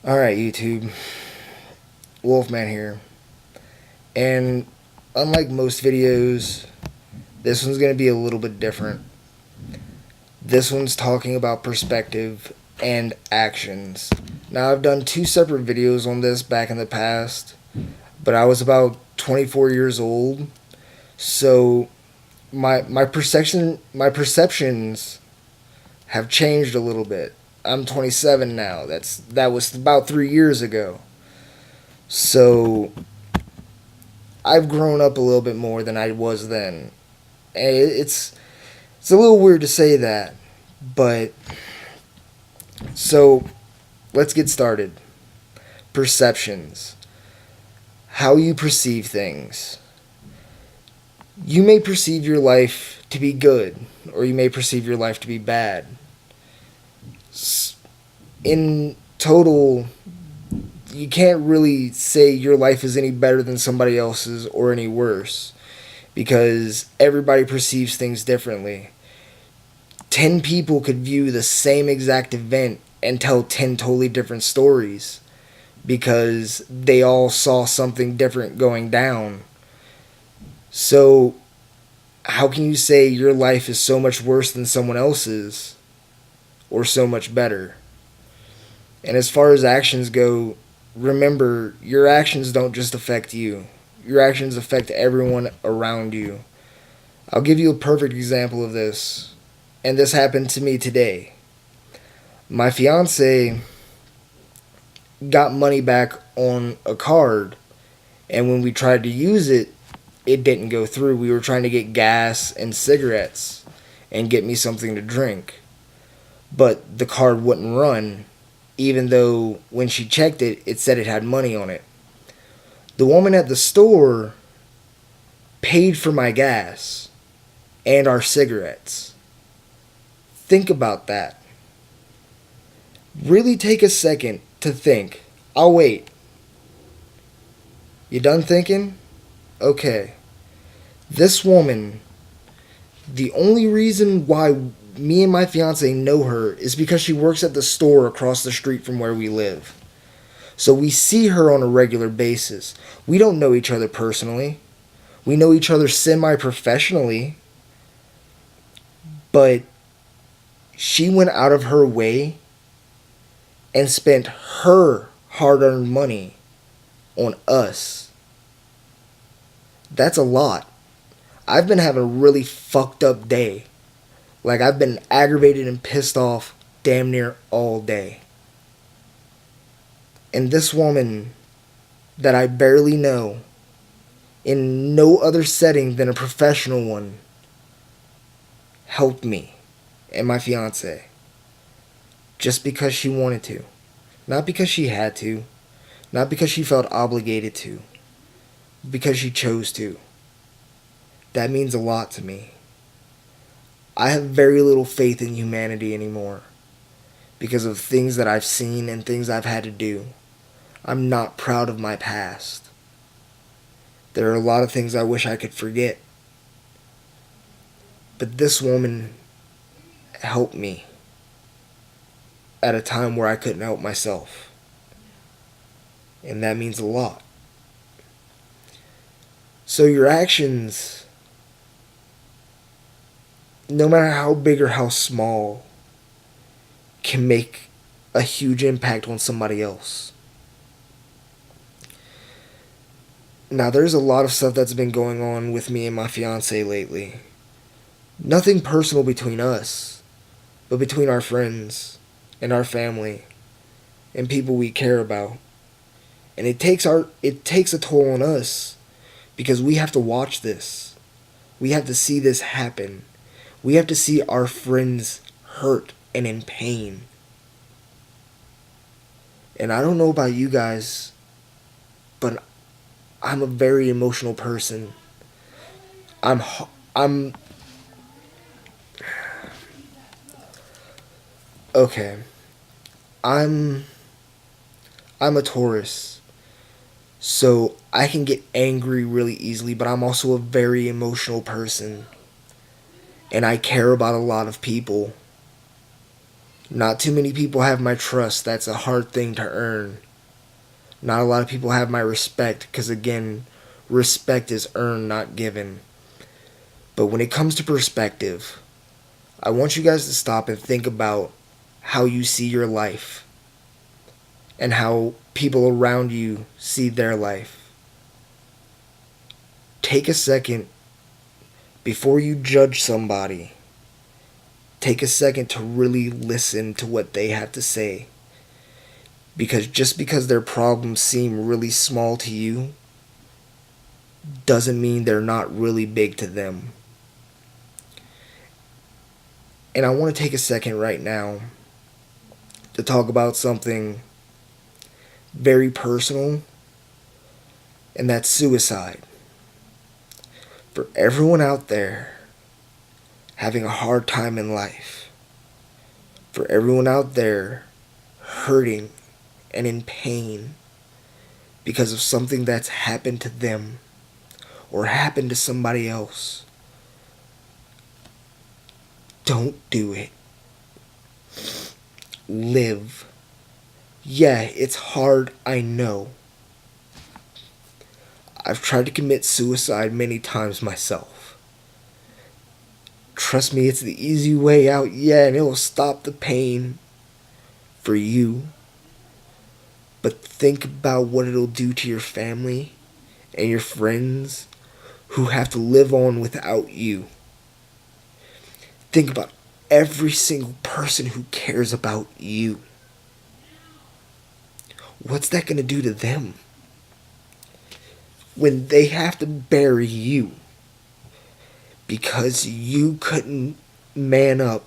Alright, YouTube. Wolfman here. And unlike most videos, this one's going to be a little bit different. This one's talking about perspective and actions. Now, I've done two separate videos on this back in the past, but I was about 24 years old, so my perceptions have changed a little bit. I'm 27 now. That was about 3 years ago. So I've grown up a little bit more than I was then. And it's a little weird to say that, but so let's get started. Perceptions. How you perceive things. You may perceive your life to be good, or you may perceive your life to be bad. In total, you can't really say your life is any better than somebody else's or any worse, because everybody perceives things differently. 10 people could view the same exact event and tell 10 totally different stories because they all saw something different going down. So, how can you say your life is so much worse than someone else's or so much better? And as far as actions go, remember your actions don't just affect you, your actions affect everyone around you. I'll give you a perfect example of this, and this happened to me today. My fiance got money back on a card, and when we tried to use it, it didn't go through. We were trying to get gas and cigarettes and get me something to drink, but the card wouldn't run, even though when she checked it, it said it had money on it. The woman at the store paid for my gas and our cigarettes. Think about that. Really take a second to think. I'll wait. You done thinking? Okay. This woman, the only reason why me and my fiance know her is because she works at the store across the street from where we live. So we see her on a regular basis. We don't know each other personally. We know each other semi professionally. But she went out of her way and spent her hard earned money on us. That's a lot. I've been having a really fucked up day. Like, I've been aggravated and pissed off damn near all day. And this woman that I barely know, in no other setting than a professional one, helped me and my fiance. Just because she wanted to. Not because she had to. Not because she felt obligated to. Because she chose to. That means a lot to me. I have very little faith in humanity anymore because of things that I've seen and things I've had to do. I'm not proud of my past. There are a lot of things I wish I could forget. But this woman helped me at a time where I couldn't help myself. And that means a lot. So your actions, no matter how big or how small, can make a huge impact on somebody else. Now, there's a lot of stuff that's been going on with me and my fiance lately. Nothing personal between us, but between our friends and our family and people we care about. And it takes a toll on us because we have to watch this. We have to see this happen. We have to see our friends hurt and in pain. And I don't know about you guys, but I'm a very emotional person. I'm okay. I'm I'm a Taurus. So I can get angry really easily, but I'm also a very emotional person. And I care about a lot of people. Not too many people have my trust. That's a hard thing to earn. Not a lot of people have my respect because, again, respect is earned, not given. But when it comes to perspective, I want you guys to stop and think about how you see your life and how people around you see their life. Take a second before you judge somebody. Take a second to really listen to what they have to say. Because just because their problems seem really small to you doesn't mean they're not really big to them. And I want to take a second right now to talk about something very personal, and that's suicide. For everyone out there having a hard time in life, for everyone out there hurting and in pain because of something that's happened to them or happened to somebody else, don't do it. Live. Yeah, it's hard, I know. I've tried to commit suicide many times myself. Trust me, it's the easy way out, yeah, and it will stop the pain for you. But think about what it'll do to your family and your friends who have to live on without you. Think about every single person who cares about you. What's that going to do to them? When they have to bury you because you couldn't man up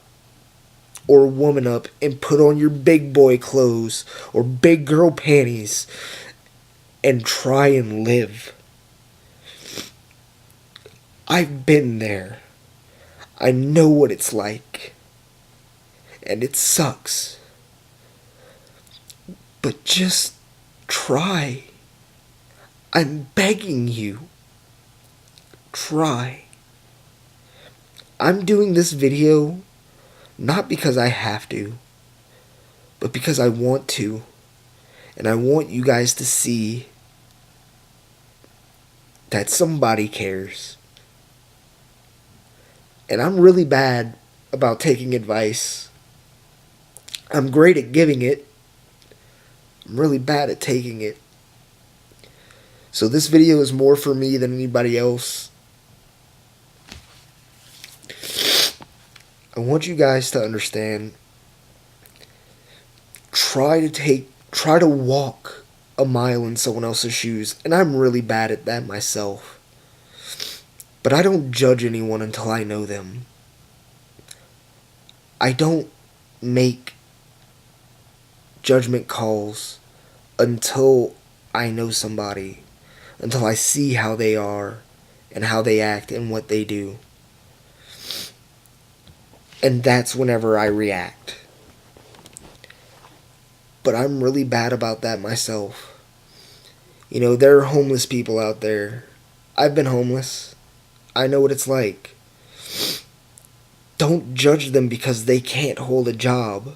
or woman up and put on your big boy clothes or big girl panties and try and live. I've been there. I know what it's like. And it sucks. But just try. I'm begging you. Try. I'm doing this video not because I have to, but because I want to. And I want you guys to see that somebody cares. And I'm really bad about taking advice. I'm great at giving it. I'm really bad at taking it. So this video is more for me than anybody else. I want you guys to understand. Try to walk a mile in someone else's shoes. And I'm really bad at that myself. But I don't judge anyone until I know them. I don't make judgment calls until I know somebody. Until I see how they are and how they act and what they do. And that's whenever I react. But I'm really bad about that myself. You know, there are homeless people out there. I've been homeless. I know what it's like. Don't judge them because they can't hold a job.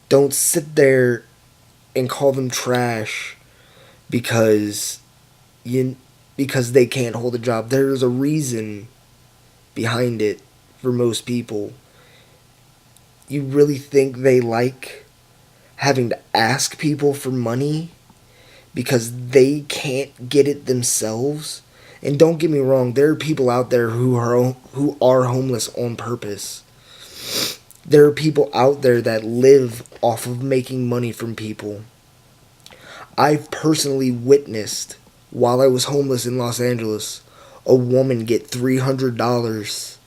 Don't sit there and call them trash because they can't hold a job. There's a reason behind it for most people. You really think they like having to ask people for money because they can't get it themselves? And don't get me wrong, there are people out there who are homeless on purpose. There are people out there that live off of making money from people. I've personally witnessed, while I was homeless in Los Angeles, a woman get $300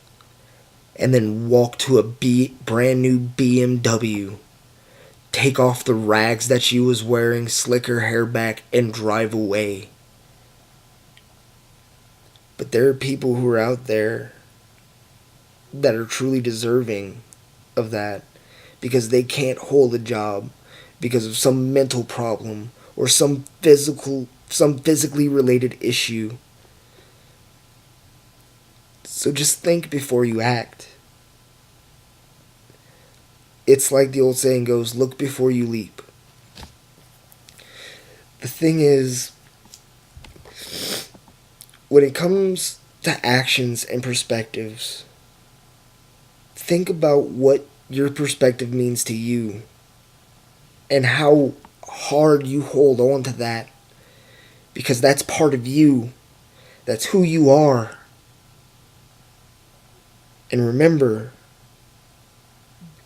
and then walk to a brand new BMW, take off the rags that she was wearing, slick her hair back, and drive away. But there are people who are out there that are truly deserving of that because they can't hold a job because of some mental problem or some physically related issue. So just think before you act. It's like the old saying goes, look before you leap. The thing is, when it comes to actions and perspectives, think about what your perspective means to you and how hard you hold on to that, because that's part of you. That's who you are. And remember,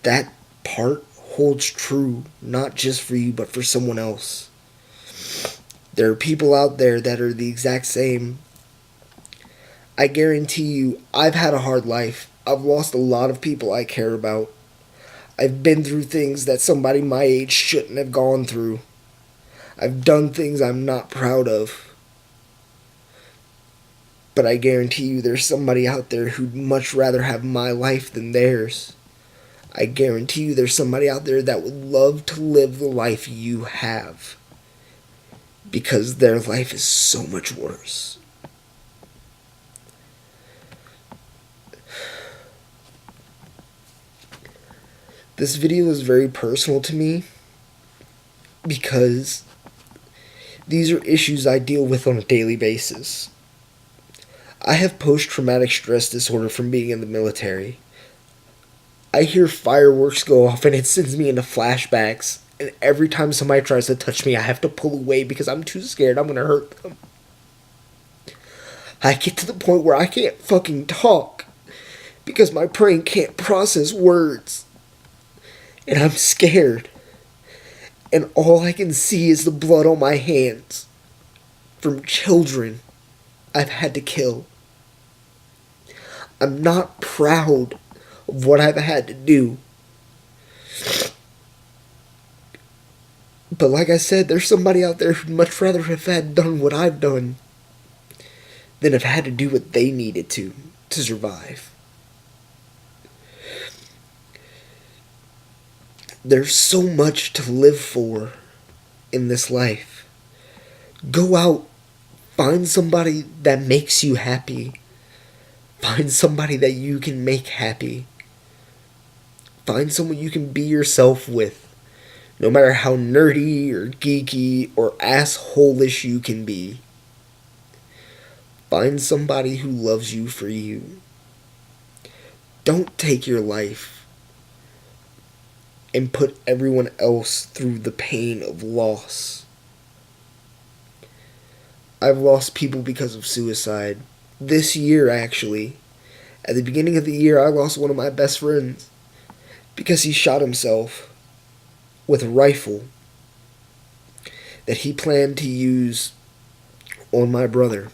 that part holds true not just for you but for someone else. There are people out there that are the exact same. I guarantee you, I've had a hard life. I've lost a lot of people I care about. I've been through things that somebody my age shouldn't have gone through. I've done things I'm not proud of. But I guarantee you there's somebody out there who'd much rather have my life than theirs. I guarantee you there's somebody out there that would love to live the life you have, because their life is so much worse. This video is very personal to me because these are issues I deal with on a daily basis. I have post-traumatic stress disorder from being in the military. I hear fireworks go off and it sends me into flashbacks, and every time somebody tries to touch me, I have to pull away because I'm too scared I'm gonna hurt them. I get to the point where I can't fucking talk because my brain can't process words. And I'm scared. And all I can see is the blood on my hands from children I've had to kill. I'm not proud of what I've had to do. But like I said, there's somebody out there who'd much rather have had done what I've done than have had to do what they needed to survive. There's so much to live for in this life. Go out, find somebody that makes you happy. Find somebody that you can make happy. Find someone you can be yourself with, no matter how nerdy or geeky or assholish you can be. Find somebody who loves you for you. Don't take your life and put everyone else through the pain of loss. I've lost people because of suicide. This year, actually. At the beginning of the year, I lost one of my best friends because he shot himself with a rifle that he planned to use on my brother.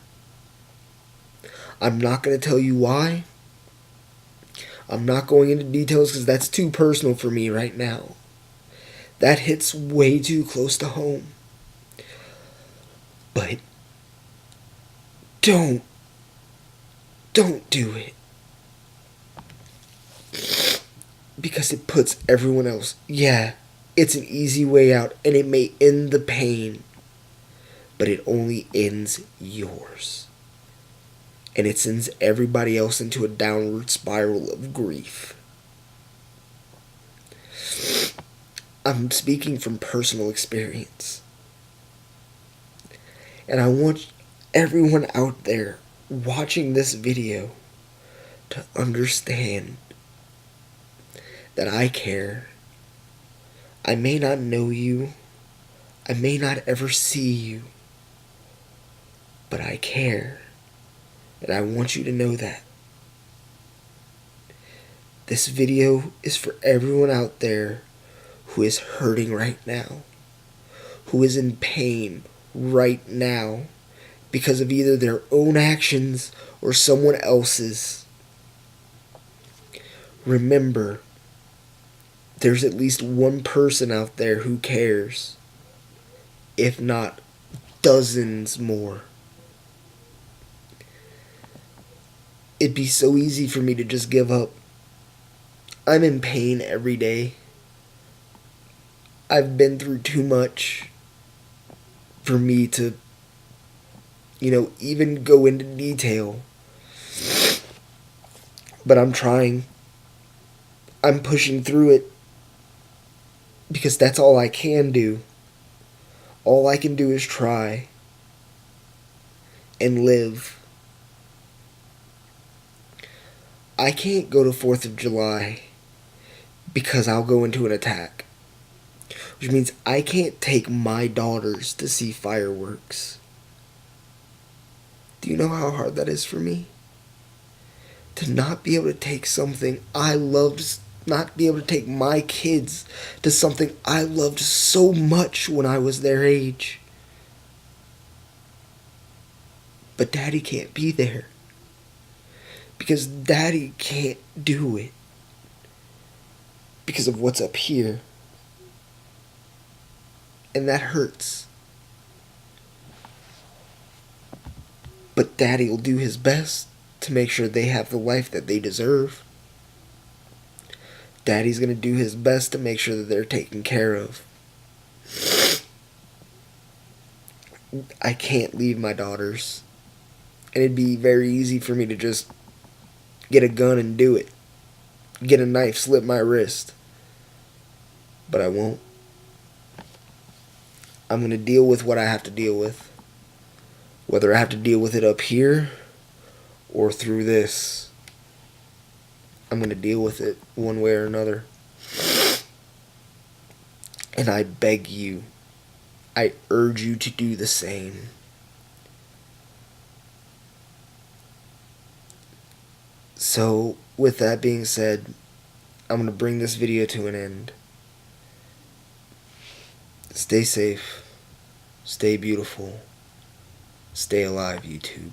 I'm not going to tell you why. I'm not going into details because that's too personal for me right now. That hits way too close to home. But don't do it. Because it puts everyone else. Yeah, it's an easy way out and it may end the pain, but it only ends yours. And it sends everybody else into a downward spiral of grief. I'm speaking from personal experience. And I want everyone out there watching this video to understand that I care. I may not know you. I may not ever see you. But I care. And I want you to know that. This video is for everyone out there who is hurting right now, who is in pain right now because of either their own actions or someone else's. Remember, there's at least one person out there who cares, if not dozens more. It'd be so easy for me to just give up. I'm in pain every day. I've been through too much for me to, even go into detail. But I'm trying. I'm pushing through it. because that's all I can do. All I can do is try and live. I can't go to 4th of July because I'll go into an attack. Which means I can't take my daughters to see fireworks. Do you know how hard that is for me? To not be able to take something I loved, not be able to take my kids to something I loved so much when I was their age. But Daddy can't be there. Because Daddy can't do it. Because of what's up here. And that hurts. But Daddy will do his best to make sure they have the life that they deserve. Daddy's going to do his best to make sure that they're taken care of. I can't leave my daughters. And it'd be very easy for me to just get a gun and do it. Get a knife, slit my wrist. But I won't. I'm going to deal with what I have to deal with. Whether I have to deal with it up here or through this, I'm going to deal with it one way or another. And I beg you, I urge you to do the same. So, with that being said, I'm going to bring this video to an end. Stay safe. Stay beautiful. Stay alive, YouTube.